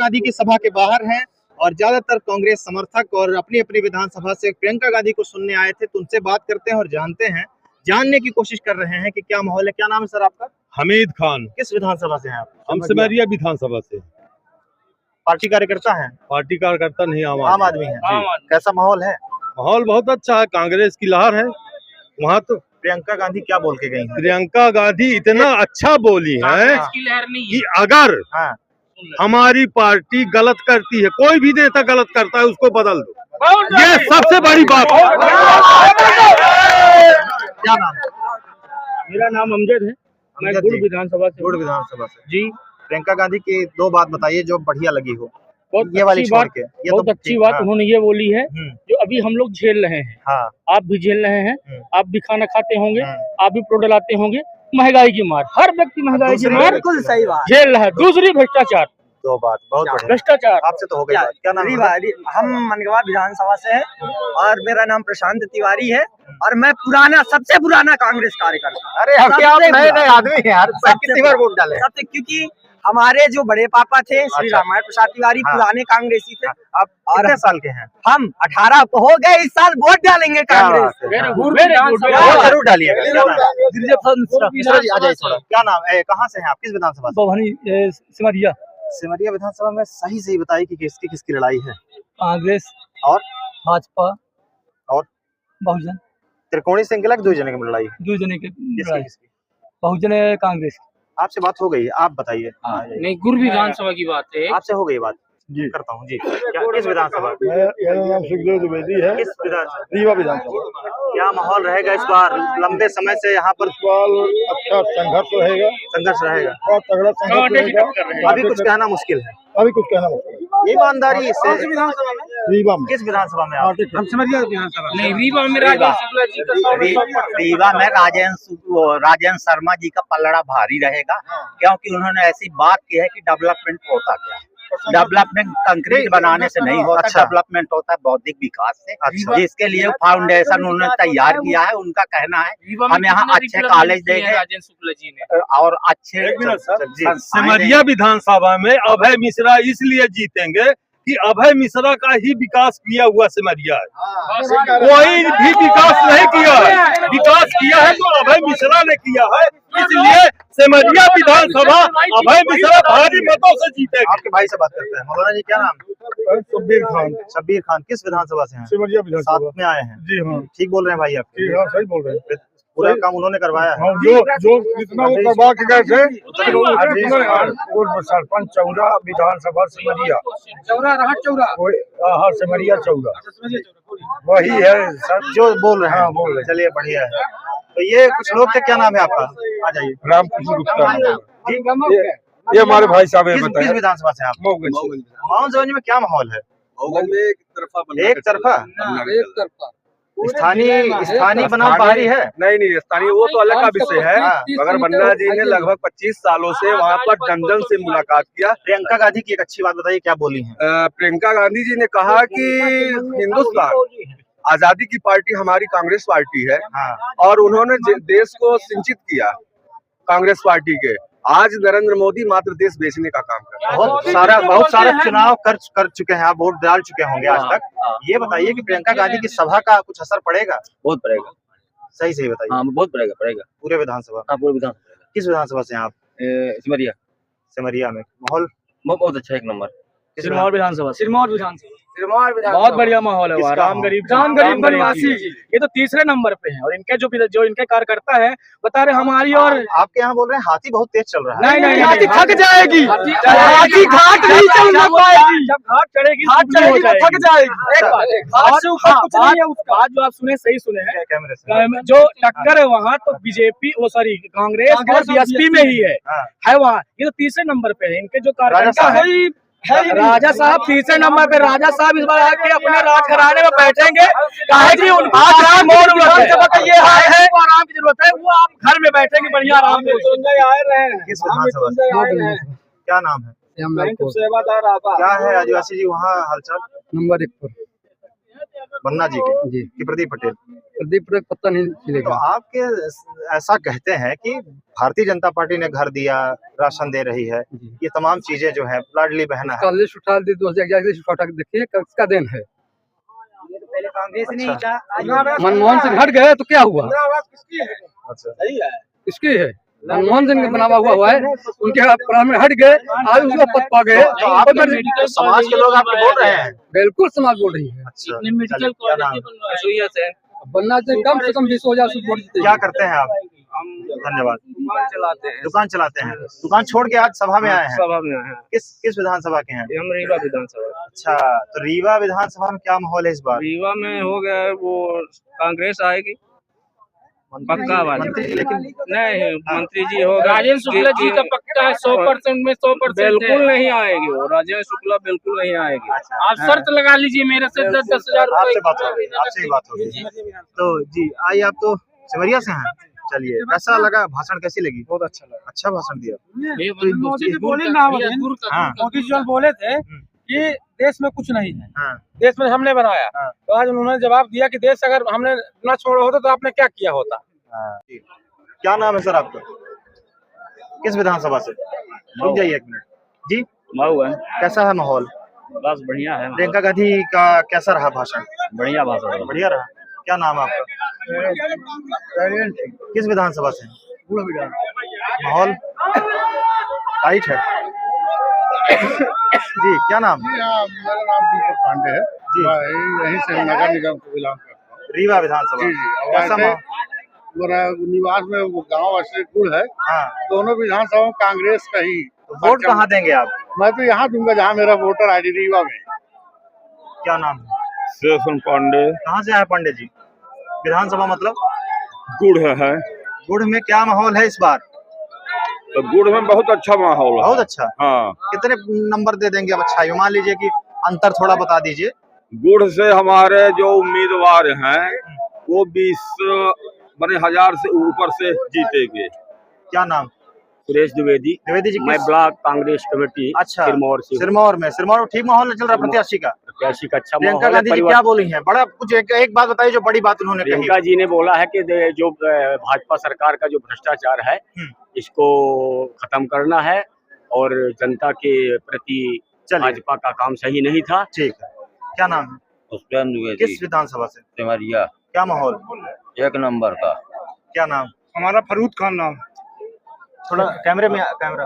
गांधी की सभा के बाहर हैं और ज्यादातर कांग्रेस समर्थक और अपनी अपनी विधानसभा से प्रियंका गांधी को सुनने आए थे, तो उनसे बात करते हैं और जानने की कोशिश कर रहे हैं कि क्या माहौल है। क्या नाम है सर आपका? हमीद खान। किस विधानसभा से हैं आप? हम सिमरिया विधानसभा से। पार्टी कार्यकर्ता हैं? पार्टी कार्यकर्ता नहीं, आम आदमी है। कैसा माहौल है? माहौल बहुत अच्छा है, कांग्रेस की लहर है वहाँ। तो प्रियंका गांधी क्या बोल के गई हैं? प्रियंका गांधी इतना अच्छा बोली है कि अगर हमारी पार्टी गलत करती है, कोई भी नेता गलत करता है, उसको बदल दो, ये सबसे बड़ी बात है। क्या नाम है? मेरा नाम अमजद है, मैं गुड़ विधानसभा से जी। प्रियंका गांधी की दो बात बताइए जो बढ़िया लगी हो। बहुत ये वाली छोड़ के बहुत अच्छी बात उन्होंने ये बोली है जो अभी हम लोग झेल रहे हैं। हाँ। आप भी झेल रहे हैं, आप भी खाना खाते होंगे, आप भी प्रोडक्ट लाते होंगे। महंगाई की मार, हर व्यक्ति महंगाई की मार बिल्कुल सही बात झेल रहा है। दूसरी भ्रष्टाचार, दो बात बहुत बढ़िया। भ्रष्टाचार आपसे तो हो गई बात। क्या नाम है? हम मनगवा विधानसभा से हैं और मेरा नाम प्रशांत तिवारी है और मैं सबसे पुराना कांग्रेस कार्यकर्ता। अरे आप नए आदमी हैं यार, कितनी बार वोट डाले? सबसे, क्योंकि हमारे जो बड़े पापा थे श्री रामायण प्रसाद तिवारी पुराने कांग्रेसी थे। आप कितने साल के हैं? हम 18 हो गए, इस साल वोट डालेंगे कांग्रेस। जरूर डालिएगा। क्या नाम है? कहाँ से हैं आप? किस विधानसभा से? सिमरिया। सिमरिया विधानसभा में सही बताइए कि किसकी लड़ाई है? कांग्रेस और भाजपा और बहुजन। त्रिकोणीय श्रृंखला की दो जने की लड़ाई? दो जने की लड़ाई। किसकी? बहुजन कांग्रेस। आपसे बात हो गई है, आप बताइए। नहीं, गुड़ विधानसभा की बात है। आपसे हो गई बात जी। करता हूँ जी। क्या किस विधानसभा? मेरा नाम सुखदेव द्विवेदी है। किस विधानसभा? रीवा विधानसभा। क्या माहौल रहेगा इस बार? लंबे समय से यहाँ पर अच्छा संघर्ष रहेगा। संघर्ष रहेगा, बहुत तगड़ा संघर्ष रहेगा। अभी कुछ कहना मुश्किल है। अभी कुछ कहना मुश्किल है। ईमानदारी से रीवा में। किस विधानसभा में आप? हम सिमरिया विधानसभा। नहीं, रीवा में रीवा में राजेंद्र शर्मा जी का पलड़ा भारी रहेगा, क्योंकि उन्होंने ऐसी बात की है कि डेवलपमेंट होता क्या है। डेवलपमेंट कंक्रीट बनाने से नहीं होता। अच्छा। डेवलपमेंट होता है बौद्धिक विकास से। अच्छा। जिसके लिए फाउंडेशन उन्होंने तैयार किया है। उनका कहना है हम यहाँ अच्छे कॉलेज देंगे राजेंद्र शुक्ला जी ने और अच्छे सिमरिया विधानसभा में अभय मिश्रा इसलिए जीतेंगे कि अभय मिश्रा का ही विकास किया हुआ सिमरिया है। कोई भी विकास नहीं किया है, विकास किया है तो अभय मिश्रा ने किया है। इसलिए सिमरिया विधानसभा अभय मिश्रा भारी मतों से जीतेगा। आपके भाई से बात करते हैं। मौलाना जी क्या नाम? शब्बीर खान। शब्बीर खान। किस विधानसभा से हैं? सिमरिया विधानसभा। साथ में आए हैं? जी हाँ। ठीक बोल रहे हैं भाई आप? जी हाँ, सही बोल रहे हैं। पूरा काम उन्होंने करवाया है। जो जितना वो करवा के गए थे। सरपंच चौरा विधानसभा सिमरिया सिमरिया चौरा वही है सर जो बोल रहे हैं। हाँ, बोल रहे हैं। चलिए बढ़िया है। तो ये कुछ लोग थे। क्या नाम है आपका? आ जाइए। रामकृष्ण गुप्ता। ये हमारे भाई साहब है। किस विधानसभा से आप? मऊगंज में क्या माहौल है? एक तरफा स्थानीय बनाम बाहरी है? नहीं, स्थानीय वो तो अलग का विषय है। मगर बन्ना जी ने लगभग 25 सालों से वहाँ पर जन से मुलाकात किया। प्रियंका गांधी की एक अच्छी बात बताइए, क्या बोली है? प्रियंका गांधी जी ने कहा कि हिंदुस्तान आजादी की पार्टी हमारी कांग्रेस पार्टी है। और उन्होंने देश को सिंचित किया कांग्रेस पार्टी के। आज नरेंद्र मोदी मात्र देश बेचने का काम कर रहे हैं। बहुत सारा चुनाव कर चुके हैं आप, वोट डाल चुके होंगे आज तक। ये बताइए कि प्रियंका गांधी की सभा का कुछ असर पड़ेगा? बहुत पड़ेगा। सही बताइए। हाँ, बहुत पड़ेगा। पूरे विधानसभा? हाँ, पूरे विधानसभा। किस विधानसभा से हैं आप? सिमरिया में माहौल बहुत अच्छा, एक नंबर। सिरमौर विधानसभा बहुत बढ़िया माहौल है वहाँ। राम गरीब बनवासी ये तो तीसरे नंबर पे है। और इनके जो इनके कार्यकर्ता है बता रहे हमारी। और आपके यहाँ बोल रहे हैं हाथी बहुत तेज चल रहा है। नहीं, हाथी थक जाएगी। हाथी घाट नहीं चल पाएगी। जब घाट चढ़ेगी तो थक जाएगी। बात जो आप सुने सही सुने हैं। कैमरे से जो टक्कर है वहाँ तो बीजेपी कांग्रेस और बीएसपी में ही है वहाँ। ये तो तीसरे नंबर पे है। इनके जो कार्यकर्ता है राजा साहब तीसरे नंबर पे। राजा साहब इस बार आके अपने राज घराने में बैठेंगे। काहे कि उनका आराम ये है, आराम की जरूरत है। वो आप घर में बैठेंगे बढ़िया आराम से। किस विधानसभा से? क्या नाम है? क्या है आदिवासी जी वहाँ हालचाल? नंबर 1 पर बन्ना जी के कि प्रदीप पटेल? प्रदीप पटेल पता नहीं तो चलेगा। आपके ऐसा कहते हैं कि भारतीय जनता पार्टी ने घर दिया, राशन दे रही है, ये तमाम चीजें जो है, लाडली बहना है। इसका लिस्ट उठा दी 2011 की लिस्ट उठा के देखिए किसका देन है। मनमोहन सिंह हट गए तो क्या हुआ? अच्छा, इसकी है मनमोहन सिंह का बनावा हुआ है, उनके प्राण में हट गए, आज उसको पद पा गए। तो आप समाज के लोग आपके बोल रहे हैं? बिल्कुल समाज बोल रही है। अच्छा, चलिए, क्या नाम? बनना चाहिए कम से कम 20,000 से वोट जीते। क्या करते हैं आप? धन्यवाद। दुकान चलाते हैं। दुकान छोड़ के आज सभा में आए हैं? सभा में आए हैं। किस विधानसभा के हैं? हम रीवा विधानसभा। अच्छा, तो रीवा विधानसभा में क्या माहौल है इस बार? रीवा में हो गया है, वो कांग्रेस आएगी पक्का वाला। लेकिन नहीं, मंत्री जी हो राजेंद्र शुक्ला जी का पक्का है 100% में 100%। बिल्कुल नहीं आएगी वो, राजेंद्र शुक्ला बिल्कुल नहीं आएगी। आप शर्त लगा लीजिए मेरे से 10,000 आपसे बात होगी, आपसे ही बात होगी। तो जी आइए, आप तो सिमरिया से हैं, चलिए, कैसा लगा भाषण, कैसी लगी? बहुत अच्छा लगा। अच्छा भाषण दिया। मोदी जी बोले ना, हाँ। मोदी जी बोले थे कि देश में कुछ नहीं है, हाँ, देश में हमने बनाया। हाँ। तो आज उन्होंने जवाब दिया कि देश अगर हमने न छोड़ा होता तो आपने क्या किया होता। हाँ। क्या नाम है सर आपका? किस विधानसभा से? रुक जाइए एक मिनट जी। मऊ है, कैसा है माहौल? बस बढ़िया है, प्रियंका गांधी का कैसा रहा भाषण? बढ़िया भाषण। बढ़िया रहा। क्या नाम है आपका? किस विधानसभा से? माहौल टाइट है जी। क्या नाम? मेरा नाम दीपक पांडे है जी। यहीं से नगर निगम को बिलोंग करता हूँ। रीवा विधानसभा। जी जी। कैसा वैसे माहौल? मेरा निवास में वो गांव अश्रीपुर है। हाँ, दोनों विधानसभा में कांग्रेस का ही। तो वोट कहाँ देंगे आप? मैं तो यहाँ दूंगा जहाँ मेरा वोटर आईडी रीवा में। क्या नाम है? शेषन पांडे। कहाँ से आए पंडित जी? विधानसभा मतलब गुड़ है, गुड़ में क्या माहौल है इस बार? तो गुड़ में बहुत अच्छा माहौल है। बहुत अच्छा। हाँ, कितने नंबर दे देंगे अब? अच्छा, मान लीजिए कि अंतर थोड़ा बता दीजिए। गुड़ से हमारे जो उम्मीदवार हैं वो 20,000 से ऊपर से जीतेंगे। क्या नाम? सुरेश द्विवेदी, द्विवेदी जी। मैं ब्लॉक कांग्रेस कमेटी अच्छा, सिरमौर से। सिरमौर में ठीक माहौल चल रहा है प्रत्याशी का? प्रत्याशी का अच्छा प्रियंका माहौल है। गांधी जी क्या बोली हैं? बड़ा कुछ एक बात बताइए जो बड़ी बात उन्होंने कही। प्रियंका जी ने बोला है कि जो भाजपा सरकार का जो भ्रष्टाचार है इसको खत्म करना है और जनता के प्रति भाजपा का काम सही नहीं था। ठीक है। क्या नाम है? पुष्पेंद्र द्विवेदी। किस विधानसभा से? सिमरिया। क्या माहौल? एक नंबर का। क्या नाम? हमारा फरूद खान नाम। थोड़ा कैमरे में कैमरा।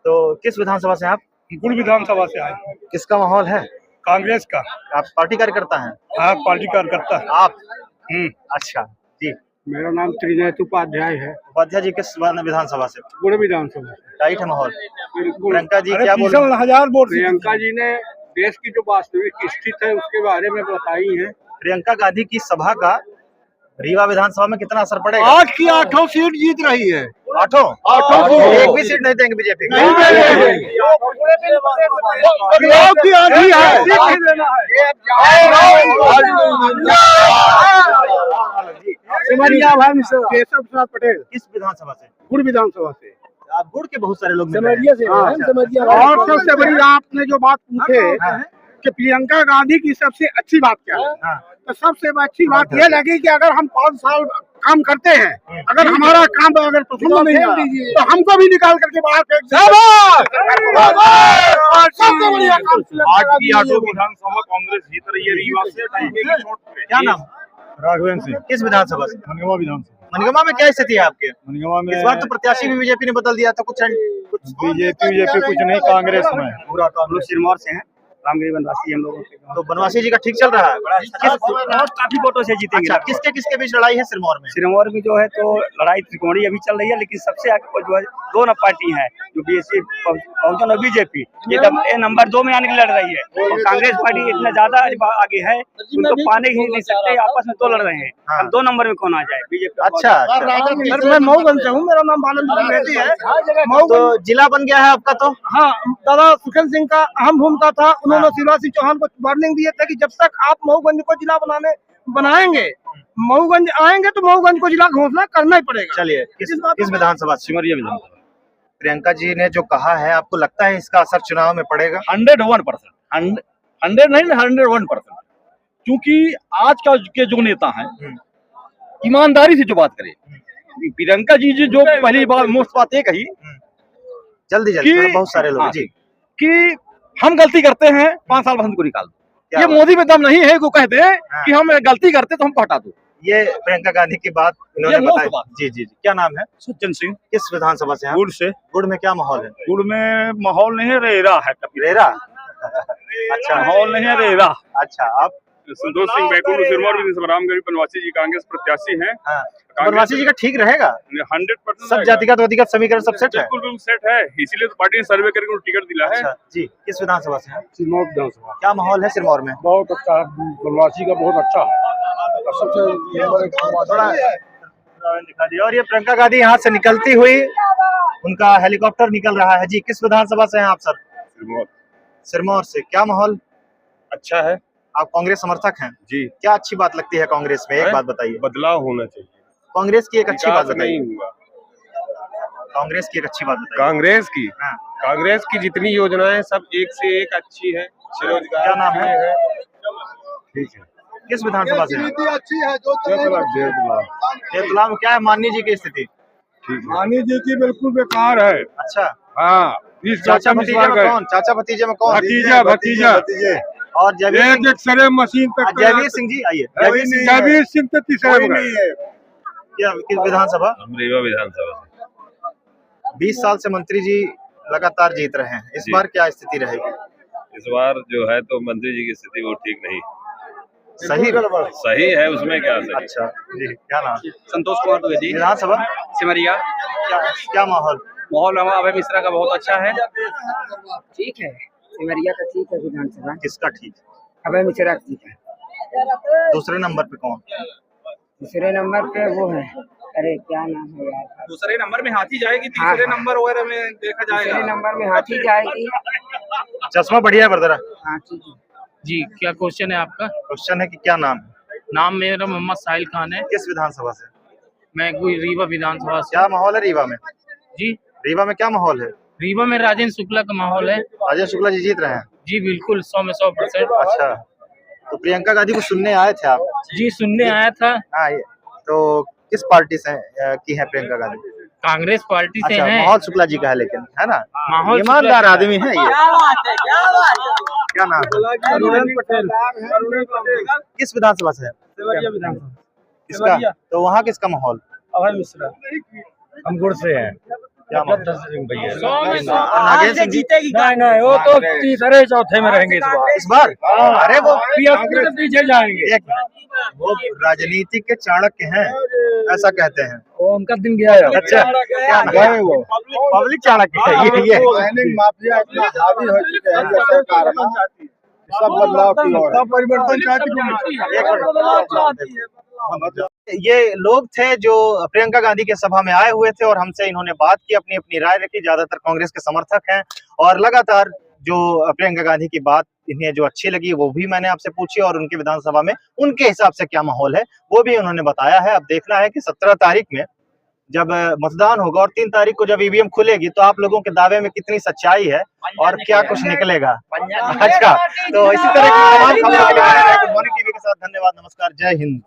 तो किस विधानसभा से आप? गुड़ विधानसभा से आए। किसका माहौल है? कांग्रेस का। आप पार्टी कार्यकर्ता हैं? हाँ, पार्टी कार्यकर्ता है। आप? अच्छा जी। मेरा नाम त्रिनेत्र उपाध्याय है। उपाध्याय जी किस विधानसभा से? गुड़ विधानसभा। टाइट है माहौल। बिल्कुल। प्रियंका जी क्या बोल? 20,000 वोट। प्रियंका जी ने देश की जो वास्तविक स्थिति है उसके बारे में बताई है। प्रियंका गांधी की सभा का रीवा विधानसभा में कितना असर पड़ेगा? 8 की 8 सीट जीत रही है। 8 एक भी सीट नहीं देंगे बीजेपी को। सिमरिया भाई केशव प्रसाद पटेल। किस विधानसभा से? गुड़ विधानसभा से। आप गुड़ के बहुत सारे लोग सिमरिया से। और सबसे बड़ी आपने जो बात पूछे कि प्रियंका गांधी की सबसे अच्छी बात क्या है, तो सबसे अच्छी बात यह लगी कि अगर हम 5 साल काम करते हैं, अगर हमारा काम अगर पसंद नहीं आया तो हमको भी निकाल करके बाहर फेंक दीजिए। सबसे बढ़िया काम 8 की 8 विधानसभा कांग्रेस जीत रही है रीवा से। क्या नाम? राघवेंद्र सिंह। किस विधानसभा से? मनगवा विधानसभा। मनगवा में क्या स्थिति है आपके? मनगवा में इस बार तो प्रत्याशी भी बीजेपी ने बदल दिया था। कुछ बीजेपी कुछ नहीं, कांग्रेस में पूरा कांग्रेस। सिरमौर से हैं, रामगिरी बनवासी हम लोगों के। तो बनवासी जी का ठीक चल रहा है? काफी वोटों से जीतेंगे। अच्छा, किसके बीच लड़ाई है सिरमौर में? सिरमौर में जो है तो लड़ाई त्रिकोणीय अभी चल रही है, लेकिन सबसे आगे जो है 2 पार्टी है जो बीएसपी बहुजन और बीजेपी, ये नंबर 2 में आने के लिए लड़ रही है। और कांग्रेस पार्टी इतना ज्यादा आगे है उनको पाने ही नहीं सकते, आपस में 2 लड़ रहे हैं। अब 2 नंबर में कौन आ जाए? बीजेपी। अच्छा, मैं मऊगंज से हूँ, मेरा नाम बालन द्विवेदी है। तो जिला बन गया है आपका? तो हाँ, दादा सुखेंद्र सिंह का अहम भूमिका था। उन्होंने शिवराज सिंह चौहान को वार्निंग दिए थे कि जब तक आप मऊगंज को जिला बनाएंगे, मऊगंज आएंगे तो मऊगंज को जिला घोषणा करना ही पड़ेगा। चलिए, किस विधानसभा? सिमरिया विधानसभा। प्रियंका जी ने जो कहा है, आपको लगता है इसका असर चुनाव में पड़ेगा? 101%। 100 नहीं, 101%। क्योंकि आज का के जो नेता हैं ईमानदारी से जो बात करें, प्रियंका जी जो पहली बार मोस्ट बात ये कही जल्दी कि- बहुत सारे लोग हाँ, जी कि हम गलती करते हैं 5 साल बाद हमको निकाल दो। क्या ये बात? मोदी में दम नहीं है वो कहते हैं हाँ। कि हम गलती करते तो हमको हटा दो। ये प्रियंका गांधी की बात इन्होंने ये मोस्ट बताई। बात। जी जी जी, क्या नाम है? सज्जन सिंह किस विधानसभा से हैं आप? गुड़ से। गुड़ में क्या माहौल है? गुड़ में माहौल नहीं है, रेरा है। रेरा अच्छा माहौल नहीं है, रेरा। अच्छा आप संतोष सिंह बैकुंठ सिरमौर विधानसभा रामगढ़ बनवासी जी कांग्रेस प्रत्याशी हैं। हाँ, बनवासी जी का ठीक रहेगा? 100% सब जातिगत वातिगत समीकरण सब सेट है? बिल्कुल सेट है, इसीलिए तो पार्टी ने सर्वे करके उनको टिकट दिला है। अच्छा जी, किस विधानसभा से हैं? सिरमौर विधानसभा क्या माहौल है सिरमौर में? बहुत अच्छा है, बनवासी का बहुत अच्छा है। और सबसे थोड़ा दिखा दिया। और ये प्रियंका गांधी यहाँ से निकलती हुई उनका हेलीकॉप्टर निकल रहा है। जी, किस विधानसभा से हैं आप सर? सिरमौर से। क्या माहौल अच्छा है आप कांग्रेस समर्थक हैं? जी। क्या अच्छी बात लगती है कांग्रेस में? एक बात बताइए। बदलाव होना चाहिए, कांग्रेस की एक अच्छी बात बताइए। नहीं हुआ। कांग्रेस की एक अच्छी बात बताइए। कांग्रेस की हाँ। कांग्रेस की जितनी योजनाएं सब एक से एक अच्छी है। क्या नाम है? ठीक है। किस विधानसभा से हैं? अच्छी है जो देवतला में क्या है माननीय जी की स्थिति? मानी जी की बिल्कुल बेकार है। अच्छा, हाँ, इस चाचा भतीजे में कौन? चाचा भतीजे में कौन? भतीजा और जयवीर सिंह? एक्सरे मशीन पे जयवीर सिंह जी आइए। जयवीर सिंह पे तीसरे नहीं है। क्या किस विधानसभा? हम रीवा विधानसभा से। 20 साल से मंत्री जी लगातार जीत रहे हैं, इस जी। बार क्या स्थिति रहेगी? इस बार जो है तो मंत्री जी की स्थिति वो ठीक नहीं, सही सही है, उसमें क्या सही। अच्छा जी, क्या नाम? संतोष कुमार द्विवेदी, विधानसभा सिमरिया। क्या माहौल? माहौल अभय मिश्रा का बहुत अच्छा है। ठीक है, सिमरिया का ठीक है विधानसभा। किसका ठीक? अभय मिश्रा का ठीक है। दूसरे नंबर पे कौन? दूसरे नंबर पे वो है, अरे क्या नाम है यार? दूसरे नंबर में हाथी जाएगी, हाँ, तीसरे नंबर वगैरह में देखा दूसरे जाएगा। नंबर में हाथी जाएगी। चश्मा बढ़िया है बरदरा। हाँ ठीक है। जी, क्या क्वेश्चन है आपका? क्वेश्चन है कि क्या नाम है? नाम मेरा मोहम्मद साहिल खान है। किस विधानसभा से? मैं रीवा विधानसभा से। क्या माहौल है रीवा में? जी, रीवा में क्या माहौल है? रीवा में राजेंद्र शुक्ला का माहौल है। राजेश शुक्ला जी जीत रहे हैं? जी बिल्कुल, 100 में 100%। अच्छा, तो प्रियंका गांधी को सुनने आए थे आप? जी, सुनने आया था। हाँ, ये तो किस पार्टी से की है प्रियंका गांधी? कांग्रेस पार्टी से अच्छा, है। माहौल शुक्ला जी का है, लेकिन है ना माहौल ईमानदार आदमी है ये। क्या नाम है? अरुण पटेल। किस विधानसभा से है? विधानसभा। किसका? तो वहाँ किसका माहौल? अभय मिश्रा। हम गुड़ से हैं। क्या माहौल? नागेश सिंह जी? नहीं, वो तो तीसरे चौथे में रहेंगे इस बार? अरे वो पीछे जाएंगे। एक मिनट, वो राजनीति के चाणक्य हैं, ऐसा कहते हैं। वो उनका दिन गया है। अच्छा, क्या नाम है? वो पब्लिक चाणक्य है ये। माफिया इतना हावी हो चुके हैं ये सरकार में, सब बदलाव की ओर है। परिवर्तन चाहती है। ये लोग थे जो प्रियंका गांधी के सभा में आए हुए थे और हमसे इन्होंने बात की, अपनी अपनी राय रखी। ज्यादातर कांग्रेस के समर्थक हैं और लगातार जो प्रियंका गांधी की बात इन्हें जो अच्छी लगी वो भी मैंने आपसे पूछी और उनके विधानसभा में उनके हिसाब से क्या माहौल है वो भी उन्होंने बताया है। अब देखना है कि 17 तारीख में जब मतदान होगा और 3 तारीख को जब ईवीएम खुलेगी तो आप लोगों के दावे में कितनी सच्चाई है और क्या कुछ निकलेगा। अच्छा, तो इसी तरह की तमाम खबरों के लिए गुड मॉर्निंग टीवी के साथ धन्यवाद, नमस्कार, जय हिंद।